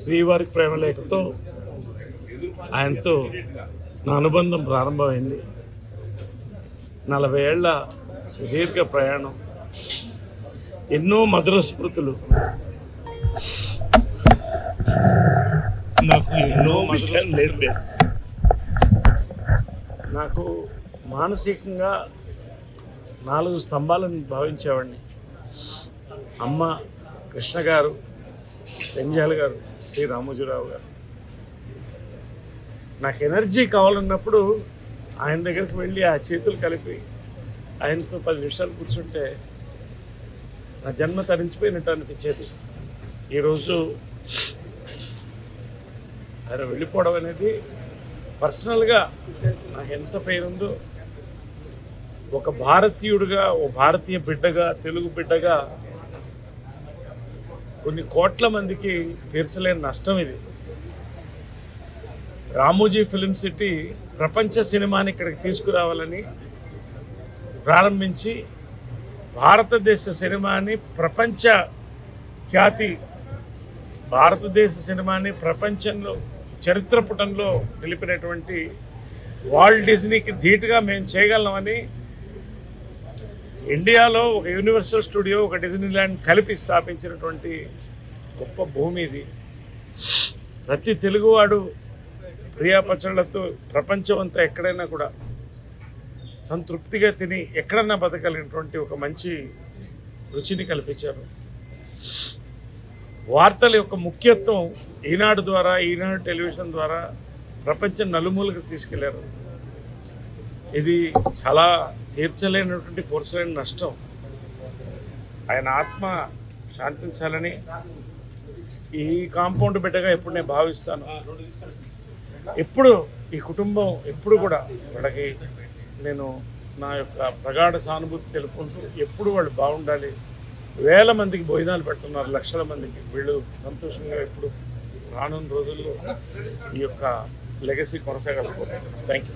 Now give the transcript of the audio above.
శ్రీవారి ప్రేమలేఖతో ఆయనతో నా అనుబంధం ప్రారంభమైంది. 40 ఏళ్ల సుదీర్ఘ ప్రయాణం, ఎన్నో మధుర స్మృతులు. నాకు ఎన్నో విషయాలు నేర్పారు. నాకు మానసికంగా 4 స్తంభాలను భావించేవాడిని. అమ్మ కృష్ణ గారు, పెంజాల గారు, శ్రీ రామోజీరావు గారు. నాకు ఎనర్జీ కావాలన్నప్పుడు ఆయన దగ్గరికి వెళ్ళి ఆ చేతులు కలిపి ఆయనతో 10 నిమిషాలు కూర్చుంటే నా జన్మ తరించిపోయినట్టు అనిపించేది. ఈరోజు ఆయన వెళ్ళిపోవడం అనేది పర్సనల్గా నాకు ఎంత పెయిన్ ఉందో. ఒక భారతీయుడిగా, ఒక భారతీయ బిడ్డగా, తెలుగు బిడ్డగా కొన్ని కోట్ల మందికి తీర్చలేని నష్టం ఇది. రామోజీ ఫిలిం సిటీ ప్రపంచ సినిమాని ఇక్కడికి తీసుకురావాలని ప్రారంభించి భారతదేశ సినిమాని ప్రపంచ ఖ్యాతి, భారతదేశ సినిమాని ప్రపంచంలో చరిత్ర పుటంలో నిలిపినటువంటి వాల్ట్ డిజ్నీకి ధీటుగా మేము చేయగలమని ఇండియాలో ఒక యూనివర్సల్ స్టూడియో, ఒక డిజ్నీల్యాండ్ కలిపి స్థాపించినటువంటి గొప్ప భూమి ఇది. ప్రతి తెలుగువాడు ప్రియా పచ్చళ్ళతో ప్రపంచం అంతా ఎక్కడైనా కూడా సంతృప్తిగా తిని ఎక్కడన్నా బతకలిగినటువంటి ఒక మంచి రుచిని కల్పించారు. వార్తల యొక్క ముఖ్యత్వం ఈనాడు ద్వారా, ఈనాడు టెలివిజన్ ద్వారా ప్రపంచం నలుమూలకు తీసుకెళ్లారు. ఇది చాలా తీర్చలేనటువంటి పూర్చలేని నష్టం. ఆయన ఆత్మ శాంతించాలని ఈ కాంపౌండ్ బిడ్డగా ఎప్పుడు నేను భావిస్తాను. ఎప్పుడు ఈ కుటుంబం ఎప్పుడు కూడా వాళ్ళకి నేను నా యొక్క ప్రగాఢ సానుభూతి తెలుపుకుంటూ ఎప్పుడు వాళ్ళు బాగుండాలి. వేల మందికి భోజనాలు పెడుతున్నారు, లక్షల మందికి. వీళ్ళు సంతోషంగా ఎప్పుడు రానున్న రోజుల్లో ఈ యొక్క లెగసీ కొనసాగలుగుతారు. Thank you.